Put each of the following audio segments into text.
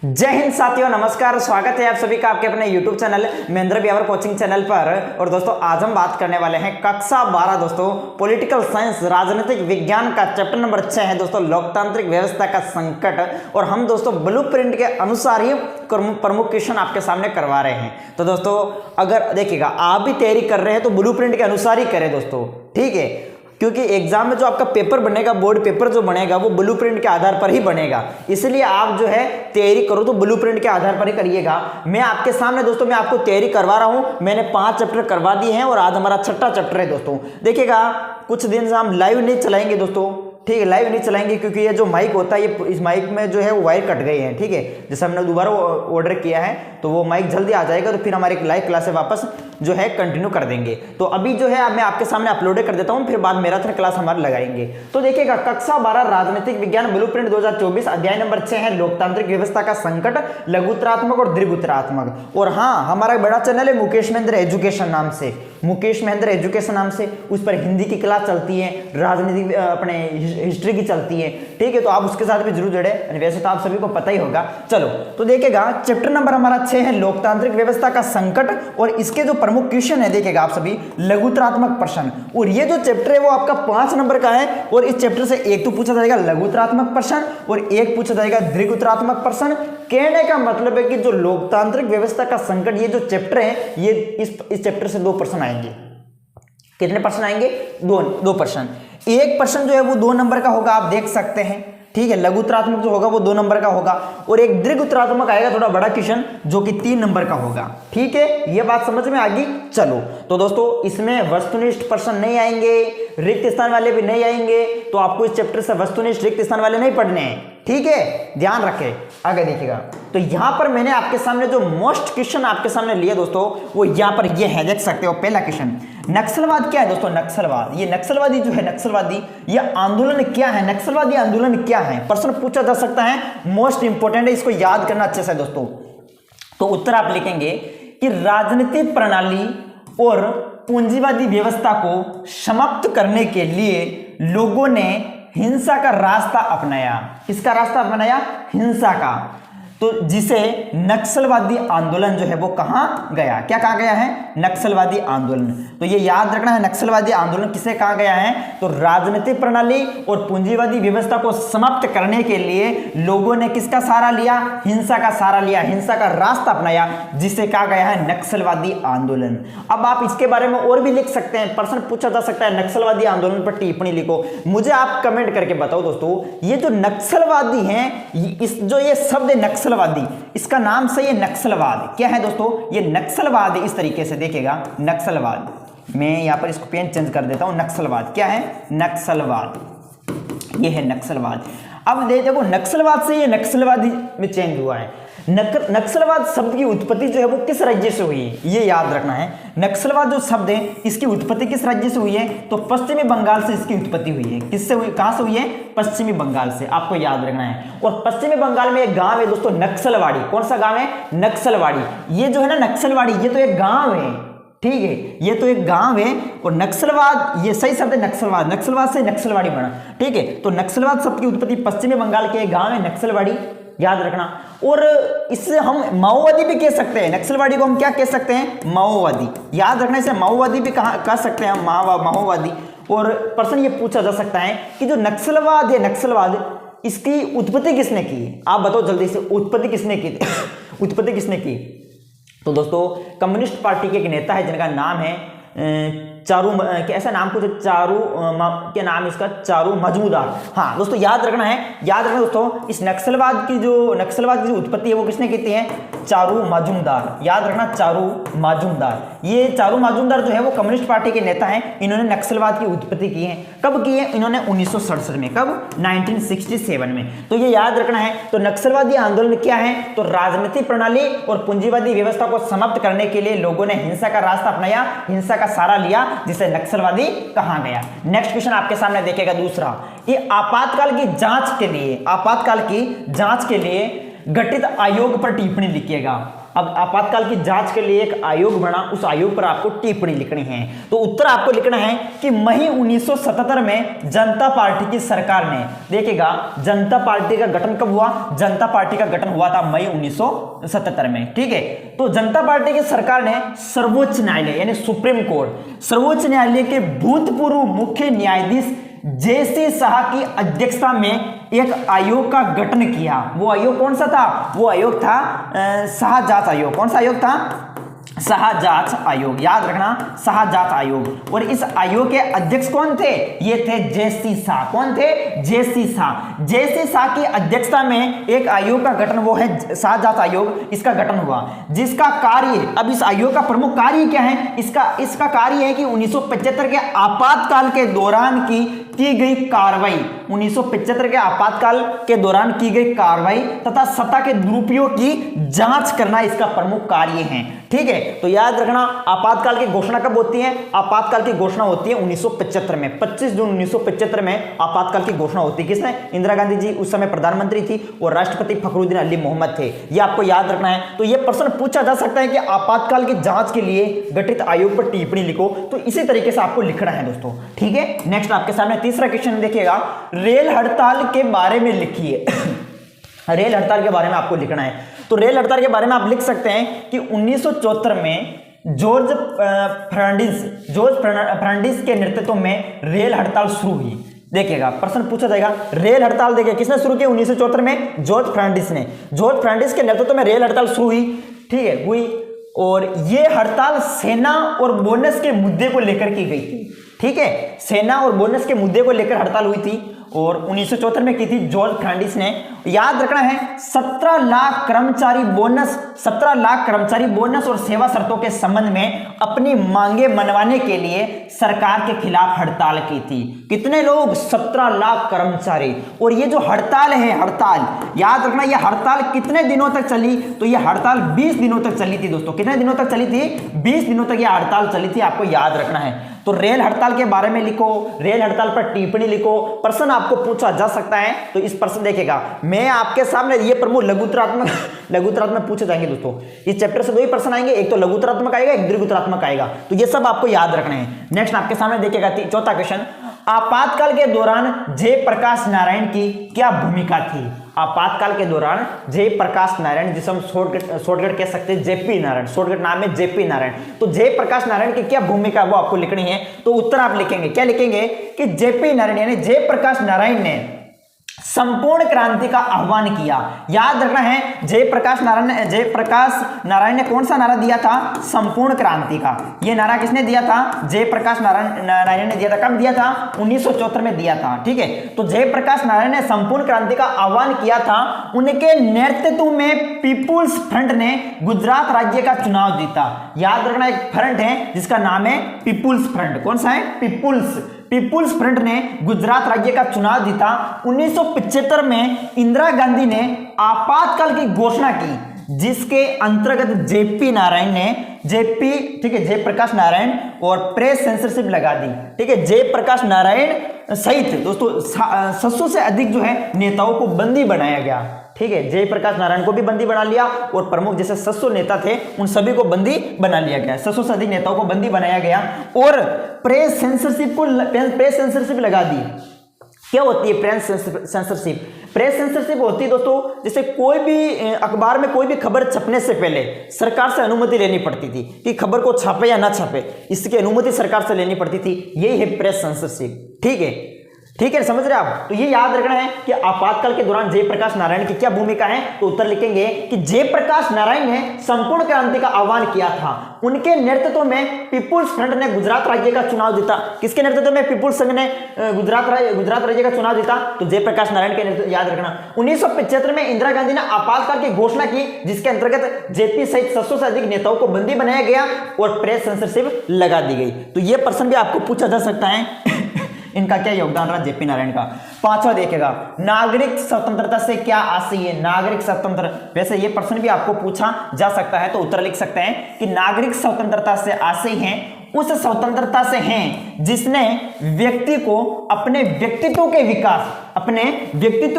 जय हिंद साथियों, नमस्कार। स्वागत है आप सभी का आपके अपने YouTube channel Mahendra Beawar coaching channel पर। और दोस्तों आज हम बात करने वाले हैं कक्षा 12 दोस्तों पॉलिटिकल साइंस राजनीतिक विज्ञान का चैप्टर नंबर 6 है दोस्तों लोकतांत्रिक व्यवस्था का संकट। और हम दोस्तों ब्लूप्रिंट के अनुसार ही प्रमुख क्वेश्चन आपके सामने करवा रहे हैं। तो दोस्तों अगर देखिएगा आप भी तैयारी कर रहे हैं तो ब्लूप्रिंट के अनुसार ही करें दोस्तों, ठीक है, क्योंकि एग्जाम में जो आपका पेपर बनेगा, बोर्ड पेपर जो बनेगा वो ब्लूप्रिंट के आधार पर ही बनेगा। इसलिए आप जो है तैयारी करो तो ब्लूप्रिंट के आधार पर ही करिएगा। मैं आपके सामने दोस्तों मैं आपको तैयारी करवा रहा हूं। मैंने 5 चैप्टर करवा दिए हैं और आज हमारा 6ठा चैप्टर है दोस्तों। देखिएगा कुछ दिन से हम लाइव नहीं चलाएंगे दोस्तों, ठीक है, लाइव नहीं चलाएंगे क्योंकि ये जो माइक होता है ये इस माइक में जो है वो वायर कट गई है, ठीक है। जैसे हमने दोबारा ऑर्डर किया है तो वो माइक जल्दी आ जाएगा तो फिर हमारी लाइव क्लास से वापस जो है कंटिन्यू कर देंगे। तो अभी जो है मैं आपके सामने अपलोड कर देता हूं, फिर बाद मैराथन क्लास हमारे लगाएंगे। तो देखिएगा कक्षा 12 राजनीतिक विज्ञान ब्लूप्रिंट 2024 अध्याय नंबर 6 है लोकतांत्रिक व्यवस्था का संकट, लघुत्तरात्मक और दीर्घोत्तरात्मक। और हाँ, हमारा बड़ा चैनल है मुकेश महेंद्र एजुकेशन नाम से, मुकेश महेंद्र एजुकेशन नाम से। उस पर हिंदी की क्लास चलती है, राजनीतिक अपने हिस्ट्री की चलती है, ठीक है। तो आप उसके साथ भी जरूर जुड़े, वैसे तो आप सभी को पता ही होगा। चलो तो देखिएगा चैप्टर नंबर हमारा 6 है लोकतांत्रिक व्यवस्था का संकट। और इसके जो प्रमुख क्वेश्चन है देखिएगा आप सभी लघुत्तरात्मक प्रश्न। और ये जो चैप्टर है वो आपका 5 नंबर का है। और इस चैप्टर से एक तो पूछा जाएगा लघुत्तरात्मक प्रश्न और एक पूछा जाएगा दीर्घोत्तरात्मक प्रश्न। कहने का मतलब है कि जो लोकतांत्रिक व्यवस्था का संकट ये जो चैप्टर है ये इस चैप्टर से 2 प्रश्न आएंगे। कितने प्रश्न आएंगे? 2 प्रश्न। एक प्रश्न जो है वो 2 नंबर का होगा, आप देख सकते हैं, ठीक है। लघुत्तरात्मक जो होगा वो 2 नंबर का होगा और एक दीर्घोत्तरात्मक आएगा थोड़ा बड़ा क्वेश्चन जो कि 3 नंबर का होगा, ठीक है। ये बात समझ में आ गई। चलो तो दोस्तों इसमें वस्तुनिष्ठ प्रश्न नहीं आएंगे, रिक्त स्थान वाले भी नहीं आएंगे। तो आपको इस चैप्टर से वस्तुनिष्ठ रिक्त स्थान वाले नहीं पढ़ने हैं, ठीक है, ध्यान रखें। आगे देखिएगा तो यहां पर मैंने आपके सामने जो मोस्ट क्वेश्चन आपके सामने लिया दोस्तों वो यहां पर ये है, देख सकते हो। पहला क्वेश्चन, नक्सलवाद क्या है दोस्तों? नक्सलवाद, ये नक्सलवादी जो है नक्सलवादी ये आंदोलन क्या है? नक्सलवादी आंदोलन क्या है? प्रश्न पूछा जा सकता है, मोस्ट इंपोर्टेंट है, इसको याद करना अच्छे से दोस्तों। तो उत्तर आप लिखेंगे कि राजनीतिक प्रणाली और पूंजीवादी व्यवस्था को समाप्त करने के लिए लोगों ने हिंसा का रास्ता अपनाया। किसका रास्ता अपनाया? हिंसा का। तो जिसे नक्सलवादी आंदोलन जो है वो कहां गया? क्या कहा गया है? नक्सलवादी आंदोलन। तो ये याद रखना है, नक्सलवादी आंदोलन किसे कहा गया है? तो राजनीतिक प्रणाली और पूंजीवादी व्यवस्था को समाप्त करने के लिए लोगों ने किसका सहारा लिया? हिंसा का सहारा लिया, हिंसा का रास्ता अपनाया, जिसे कहा गया है नक्सलवादी आंदोलन। अब आप इसके बारे में और भी लिख सकते हैं, प्रश्न पूछा जा सकता है नक्सलवादी आंदोलन पर टिप्पणी लिखो। मुझे आप कमेंट करके बताओ दोस्तों, ये जो नक्सलवादी हैं, इस जो ये शब्द है नक्सलवादी, इसका नाम सही है नक्सलवाद। क्या है दोस्तों? ये नक्सलवाद इस तरीके से देखिएगा, नक्सलवाद। मैं यहां पर इसको पेन चेंज कर देता हूं। नक्सलवाद क्या है? नक्सलवाद, ये है नक्सलवाद। अब देखो नक्सलवाद से ये नक्सलवादी में चेंज हुआ है। नक्सलवाद शब्द की उत्पत्ति जो है वो किस राज्य से हुई है ये याद रखना है। नक्सलवाद जो शब्द है इसकी उत्पत्ति किस राज्य से हुई है? तो पश्चिमी बंगाल से इसकी उत्पत्ति हुई है। किससे हुई? कहां से हुई है? पश्चिमी बंगाल से, आपको याद रखना है। और पश्चिमी बंगाल में एक गांव है दोस्तों नक्सलवाड़ी। कौन सा गांव है? नक्सलवाड़ी। ये जो है ना नक्सलवाड़ी, ये तो एक गांव है, ठीक है, ये तो एक गांव है। और नक्सलवाद ये सही शब्द है नक्सलवाद, नक्सलवाद से नक्सलवाड़ी बना, ठीक है। तो नक्सलवाद शब्द की उत्पत्ति पश्चिमी बंगाल के एक गांव है नक्सलवाड़ी, याद रखना। और इससे हम माओवादी भी कह सकते हैं, नक्सलवादी को हम क्या कह सकते हैं? माओवादी, याद रखना। इसे माओवादी भी कह सकते हैं, माओवादी। और प्रश्न ये पूछा जा सकता है कि जो नक्सलवाद है, नक्सलवाद इसकी उत्पत्ति किसने की? आप बताओ जल्दी से, उत्पत्ति किसने की? उत्पत्ति किसने की? तो दोस्तों कम्युनिस्ट पार्टी के एक नेता है जिनका नाम है चारू, ऐसा नाम कुछ चारू, क्या नाम इसका? चारू मजूमदार। हाँ दोस्तों याद रखना है, याद रखना दोस्तों। इस नक्सलवाद की जो उत्पत्ति है वो किसने की थी? है चारू मजूमदार, याद रखना, चारू मजूमदार। ये चारू मजूमदार जो है वो कम्युनिस्ट पार्टी के नेता हैं। इन्होंने नक्सलवाद की उत्पत्ति की है। कब की है? इन्होंने 1967 में। कब? 1967 में। तो ये याद रखना है। तो नक्सलवादी आंदोलन क्या है? तो राजनीतिक प्रणाली और पूंजीवादी व्यवस्था को समाप्त करने के लिए लोगों ने हिंसा का रास्ता अपनाया, हिंसा का सहारा लिया, जिसे नक्सलवादी कहा गया। नेक्स्ट क्वेश्चन आपके सामने देखेगा दूसरा, ये आपातकाल की जांच के लिए, आपातकाल की जांच के लिए गठित आयोग पर टिप्पणी लिखिएगा। अब आपातकाल की जांच के लिए एक आयोग बना, उस आयोग पर आपको टिप्पणी लिखनी है। तो उत्तर आपको लिखना है कि मई 1977 में जनता पार्टी की सरकार ने, देखिएगा जनता पार्टी का गठन कब हुआ, जनता पार्टी का गठन हुआ था मई 1977 में, ठीक है। तो जनता पार्टी की सरकार ने सर्वोच्च न्यायालय यानी सुप्रीम कोर्ट, सर्वोच्च न्यायालय के भूतपूर्व मुख्य न्यायाधीश जेसी शाह की अध्यक्षता में एक आयोग का गठन किया। वो आयोग कौन सा था, वो आयोग था शाह जांच आयोग। कौन सा आयोग था, शाह जांच आयोग, याद रखना शाह जांच आयोग। और इस आयोग के अध्यक्ष कौन थे, ये थे जेसी शाह। कौन थे, जेसी शाह। जेसी शाह की अध्यक्षता में एक आयोग का गठन, वो है शाह जांच आयोग, इसका गठन हुआ, जिसका कार्य, अब इस आयोग का प्रमुख कार्य क्या है, इसका कार्य है कि 1975 के आपातकाल के दौरान की गई कार्रवाई, 1975 के आपातकाल के दौरान की गई कार्रवाई तथा सत्ता के दुरुपयोग की जांच करना इसका प्रमुख कार्य है, ठीक है। तो याद रखना आपातकाल की घोषणा कब होती है, आपातकाल की घोषणा होती है 1975 में, 25 जून 1975 में आपातकाल की घोषणा होती है। किसने, इंदिरा गांधी जी उस समय प्रधानमंत्री थी और राष्ट्रपति फखरुद्दीन अली मोहम्मद थे, ये आपको याद रखना है। तो यह प्रश्न पूछा जा सकता है कि आपातकाल की जांच के लिए गठित आयोग पर टिप्पणी लिखो, तो इसी तरीके से आपको लिखना है दोस्तों, ठीक है। नेक्स्ट आपके सामने तीसरा क्वेश्चन देखिएगा, रेल हड़ताल के बारे में लिखिए। रेल हड़ताल के बारे में आपको लिखना है। तो रेल हड़ताल के बारे में आप लिख सकते हैं कि 1974 में जॉर्ज फर्नांडिस के नेतृत्व में रेल हड़ताल शुरू हुई। देखिएगा प्रश्न पूछा जाएगा, रेल हड़ताल देखिए किसने शुरू की, 1974 में जॉर्ज फर्नांडिस ने। जॉर्ज फर्नांडिस के नेतृत्व में रेल हड़ताल शुरू हुई, ठीक है, हुई। और ये हड़ताल सेना और बोनस के मुद्दे को लेकर की गई थी, ठीक है, सेना और बोनस के मुद्दे को लेकर हड़ताल हुई थी और 1974 में की थी जॉर्ज फर्नांडिस ने। याद रखना है 17 लाख कर्मचारी बोनस और सेवा शर्तों के संबंध में अपनी मांगे मनवाने के लिए सरकार के खिलाफ हड़ताल की थी। कितने लोग, 17 लाख कर्मचारी। और ये जो हड़ताल है, हड़ताल याद रखना, ये हड़ताल कितने दिनों तक चली, तो ये हड़ताल 20 दिनों तक चली थी दोस्तों। कितने दिनों तक चली थी, 20 दिनों तक ये हड़ताल चली थी, आपको याद रखना है। तो रेल हड़ताल के बारे में लिखो, रेल हड़ताल पर टिप्पणी लिखो, प्रश्न आपको पूछा जा सकता है। तो इस प्रश्न देखिएगा, मैं आपके सामने ये प्रमुख लघुत्तरात्मक पूछे जाएंगे दोस्तों। इस चैप्टर से दो ही प्रश्न आएंगे, एक तो लघुत्तरात्मक आएगा, एक दीर्घोत्तरात्मक आएगा। तो ये सब आपको याद रखने हैं। नेक्स्ट आपके सामने देखिएगा चौथा क्वेश्चन, आपातकाल के दौरान जयप्रकाश नारायण की क्या भूमिका थी। आपातकाल के दौरान जयप्रकाश नारायण, जिसे हम शॉर्टकट कह सकते हैं जेपी नारायण, शॉर्टकट नाम है जेपी नारायण। तो जयप्रकाश नारायण की क्या भूमिका वो आपको लिखनी है। तो उत्तर आप लिखेंगे, क्या लिखेंगे कि जेपी नारायण यानी जयप्रकाश नारायण ने संपूर्ण क्रांति का आह्वान किया। याद रखना है जयप्रकाश नारायण ने कौन सा नारा दिया था, संपूर्ण क्रांति का। यह नारा किसने दिया था, जयप्रकाश नारायण ने दिया था। कब दिया था, 1974 में दिया था, ठीक है। तो जयप्रकाश नारायण ने संपूर्ण क्रांति का आह्वान किया था। उनके नेतृत्व में पीपुल्स फ्रंट ने गुजरात राज्य का चुनाव जीता। याद रखना एक फ्रंट है जिसका नाम है पीपुल्स फ्रंट। कौन सा है, पीपुल्स फ्रंट ने गुजरात राज्य का चुनाव जीता। 1975 में इंदिरा गांधी ने आपातकाल की घोषणा की, जिसके अंतर्गत जेपी नारायण ने ठीक है, जयप्रकाश नारायण और प्रेस सेंसरशिप लगा दी, ठीक है। जयप्रकाश नारायण सहित दोस्तों 700 से अधिक जो है नेताओं को बंदी बनाया गया, ठीक है। जयप्रकाश नारायण को भी बंदी बना लिया और प्रमुख जैसे 700 नेता थे उन सभी को बंदी बना लिया गया, 700 से अधिक नेताओं को बंदी बनाया गया और प्रेस सेंसरशिप लगा दी। क्या होती है प्रेस सेंसरशिप? प्रेस सेंसरशिप होती है दोस्तों, जैसे कोई भी अखबार में कोई भी खबर छपने से पहले सरकार से अनुमति लेनी पड़ती थी कि खबर को छापे या ना छापे, इसकी अनुमति सरकार से लेनी पड़ती थी। यही है प्रेस सेंसरशिप, ठीक है, ठीक है, समझ रहे आप। तो ये याद रखना है कि आपातकाल के दौरान जयप्रकाश नारायण की क्या भूमिका है। तो उत्तर लिखेंगे कि जयप्रकाश नारायण ने संपूर्ण क्रांति का आह्वान किया था। उनके नेतृत्व में पीपुल्स फ्रंट ने गुजरात राज्य का चुनाव जीता। किसके नेतृत्व में पीपुल्स संघ ने गुजरात राज्य का चुनाव जीता? तो जयप्रकाश नारायण के नेतृत्व, याद रखना। 1975 में इंदिरा गांधी ने आपातकाल की घोषणा की, जिसके अंतर्गत जेपी सहित 700 से अधिक नेताओं को बंदी बनाया गया और प्रेस सेंसरशिप लगा दी गई। तो यह प्रश्न भी आपको पूछा जा सकता है इनका क्या योगदान रहा जेपी नारायण का। पांचवा देखिएगा, नागरिक स्वतंत्रता से क्या आशय है। नागरिक स्वतंत्र, वैसे ये प्रश्न भी आपको पूछा जा सकता है, तो उत्तर लिख सकते हैं कि नागरिक स्वतंत्रता से आशय है उस स्वतंत्रता से हैं जिसने व्यक्ति को अपने व्यक्तित्व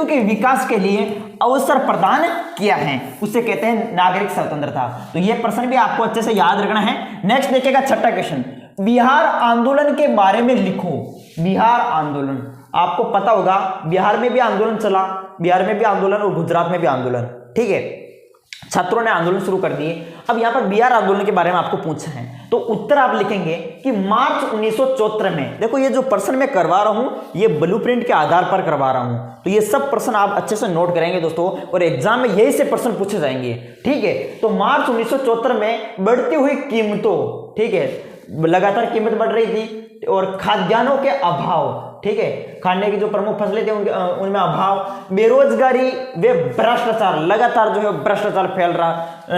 के विकास के लिए अवसर प्रदान किया है, उसे कहते हैं नागरिक स्वतंत्रता। तो ये प्रश्न भी आपको अच्छे से याद रखना है। नेक्स्ट देखिएगा छठा क्वेश्चन, बिहार आंदोलन के बारे में लिखो। बिहार आंदोलन, आपको पता होगा बिहार में भी आंदोलन चला, बिहार में भी आंदोलन और गुजरात में भी आंदोलन, ठीक है, छात्रों ने आंदोलन शुरू कर दिए। अब यहां पर बिहार आंदोलन के बारे में आपको पूछा है, तो उत्तर आप लिखेंगे कि मार्च 1974 में। देखो ये जो प्रश्न मैं करवा रहा हूं ये ब्लूप्रिंट के आधार पर करवा रहा हूं, तो ये सब प्रश्न आप अच्छे से नोट करेंगे दोस्तों, और एग्जाम में यही से प्रश्न पूछे जाएंगे, ठीक है। तो मार्च 1974 में बढ़ती हुई कीमतों, ठीक है, लगातार कीमत बढ़ रही थी और खाद्यान्नों के अभाव, ठीक है, खाने की जो प्रमुख फसलें थी उनमें अभाव, बेरोजगारी व भ्रष्टाचार, लगातार जो है भ्रष्टाचार फैल रहा,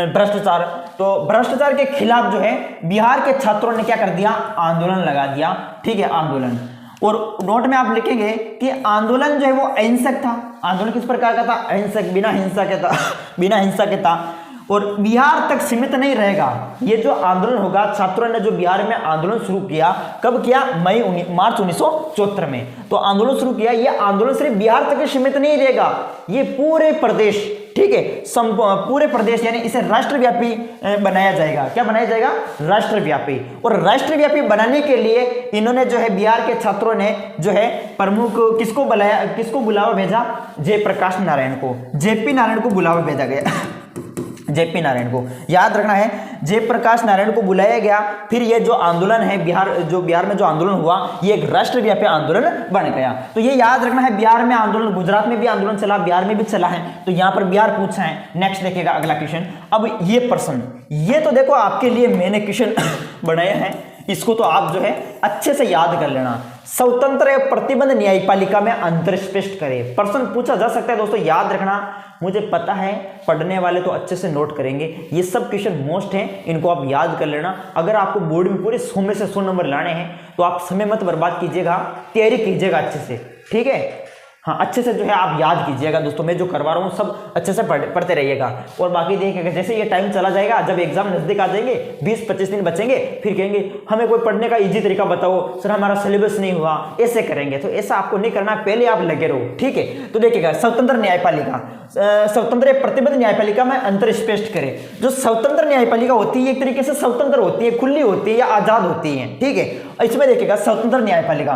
भ्रष्टाचार, तो भ्रष्टाचार के खिलाफ जो है बिहार के छात्रों ने क्या कर दिया, आंदोलन लगा दिया, ठीक है, आंदोलन। और नोट में आप लिखेंगे कि आंदोलन जो है वो अहिंसक था। आंदोलन किस प्रकार का था, अहिंसक, बिना हिंसा के था, और बिहार तक सीमित नहीं रहेगा। ये जो आंदोलन होगा, छात्रों ने जो बिहार में आंदोलन शुरू किया, कब किया, मार्च 1974 में। तो आंदोलन शुरू किया, ये आंदोलन सिर्फ बिहार तक सीमित नहीं रहेगा, ये पूरे प्रदेश, ठीक है, पूरे प्रदेश, यानी इसे राष्ट्रव्यापी बनाया जाएगा। क्या बनाया जाएगा, राष्ट्रव्यापी। और राष्ट्रव्यापी बनाने के लिए इन्होंने जो है बिहार के छात्रों ने जो है प्रमुख किसको बुलावा भेजा, जयप्रकाश नारायण को, जेपी नारायण को बुलावा भेजा गया। जेपी नारायण को याद रखना है, जयप्रकाश नारायण को बुलाया गया। फिर ये जो आंदोलन है बिहार में जो आंदोलन हुआ, ये एक राष्ट्रव्यापी आंदोलन बन गया। तो ये याद रखना है, बिहार में आंदोलन, गुजरात में भी आंदोलन चला, बिहार में भी चला है, तो यहां पर बिहार पूछा है। नेक्स्ट देखिएगा अगला क्वेश्चन। अब ये प्रश्न, ये तो देखो आपके लिए मैंने क्वेश्चन बनाया है, इसको तो आप जो है अच्छे से याद कर लेना। स्वतंत्र एवं प्रतिबंध न्यायपालिका में अंतर स्पष्ट करें, प्रश्न पूछा जा सकता है दोस्तों, याद रखना। मुझे पता है पढ़ने वाले तो अच्छे से नोट करेंगे, ये सब क्वेश्चन मोस्ट हैं, इनको आप याद कर लेना। अगर आपको बोर्ड में पूरे 100 में से 100 नंबर लाने हैं तो आप समय मत बर्बाद कीजिएगा, तैयारी कीजिएगा अच्छे से, ठीक है। हाँ, अच्छे से जो है आप याद कीजिएगा दोस्तों, मैं जो करवा रहा हूँ सब अच्छे से पढ़ते रहिएगा। और बाकी देखिएगा, जैसे ये टाइम चला जाएगा, जब एग्जाम नजदीक आ जाएंगे, 20-25 दिन बचेंगे, फिर कहेंगे हमें कोई पढ़ने का इजी तरीका बताओ सर, हमारा सिलेबस नहीं हुआ, ऐसे करेंगे। तो ऐसा आपको नहीं करना, पहले आप लगे रहो, ठीक है। तो देखिएगा, स्वतंत्र न्यायपालिका, स्वतंत्र प्रतिबद्ध न्यायपालिका में अंतर स्पष्ट करें। जो स्वतंत्र न्यायपालिका होती है एक तरीके से स्वतंत्र होती है, खुली होती है या आजाद होती है, ठीक है। इसमें देखिएगा स्वतंत्र न्यायपालिका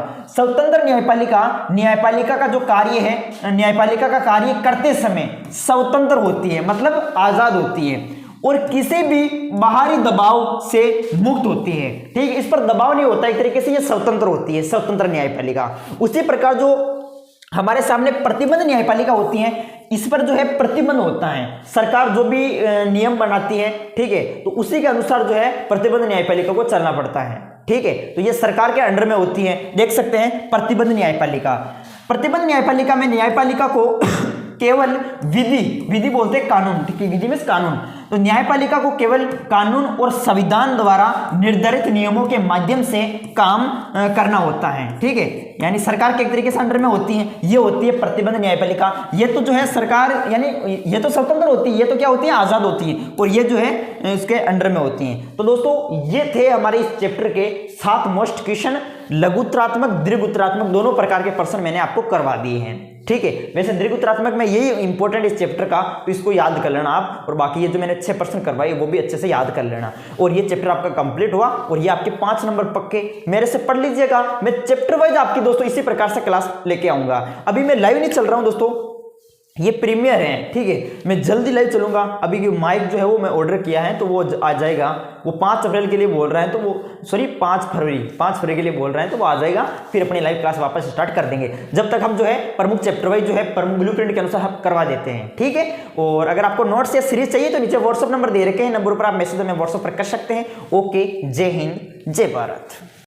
का जो कार्य है, न्यायपालिका का कार्य करते समय स्वतंत्र होती है, मतलब आजाद होती है, और किसी भी बाहरी दबाव से मुक्त होती है, ठीक है। इस पर दबाव नहीं होता, एक तरीके से ये स्वतंत्र होती है, स्वतंत्र न्यायपालिका। उसी प्रकार जो हमारे सामने प्रतिबंध न्यायपालिका होती है, इस पर जो है प्रतिबंध होता है, सरकार जो भी नियम बनाती है, ठीक है, तो उसी के अनुसार जो है प्रतिबंध न्यायपालिका को चलना पड़ता है, ठीक है। तो ये सरकार के अंडर में होती है, देख सकते हैं प्रतिबंध न्यायपालिका। प्रतिबंध न्यायपालिका में न्यायपालिका को केवल विधि बोलते हैं, कानून, ठीक है, विधि में कानून। तो न्यायपालिका को केवल कानून और संविधान द्वारा निर्धारित नियमों के माध्यम से काम करना होता है, ठीक है, यानी सरकार के एक तरीके से अंडर में होती है। ये होती है प्रतिबंध न्यायपालिका। ये तो जो है सरकार, यानी ये तो स्वतंत्र होती है, ये तो क्या होती है, आजाद होती है, और ये जो है इसके अंडर में होती हैं। तो दोस्तों ये थे हमारे इस चैप्टर के 7 मोस्ट क्वेश्चन। लघुत्तरात्मक, दीर्घोत्तरात्मक दोनों प्रकार के प्रश्न मैंने आपको करवा दिए हैं, ठीक है। वैसे दीर्घोत्तरात्मक में यही इंपॉर्टेंट इस चैप्टर का, तो इसको याद कर लेना आप, और बाकी ये जो मैंने 6 प्रश्न करवाए वो भी अच्छे से याद कर लेना। और ये चैप्टर आपका कंप्लीट हुआ, और ये आपके 5 नंबर पक्के मेरे से पढ़ लीजिएगा। मैं चैप्टर वाइज आपकी दोस्तों इसी प्रकार से क्लास लेके आऊंगा। अभी मैं लाइव नहीं चल रहा हूं दोस्तों, ये प्रीमियर है, ठीक है, मैं जल्दी लाइव चलूंगा। अभी की माइक जो है वो मैं ऑर्डर किया है, तो वो आ जाएगा। वो 5 अप्रैल के लिए बोल रहे हैं, तो वो 5 फरवरी के लिए बोल रहे हैं, तो वो आ जाएगा। फिर अपनी लाइव क्लास वापस स्टार्ट कर देंगे, जब तक हम जो है प्रमुख चैप्टर वाइज जो है प्रमुख ब्लूप्रिंट के अनुसार हम करवा देते हैं, ठीक है। और अगर आपको नोट्स या सीरीज चाहिए तो नीचे व्हाट्सअप नंबर दे रखे हैं, नंबर पर आप मैसेज में व्हाट्सअप पर कर सकते हैं। ओके, जय हिंद, जय भारत।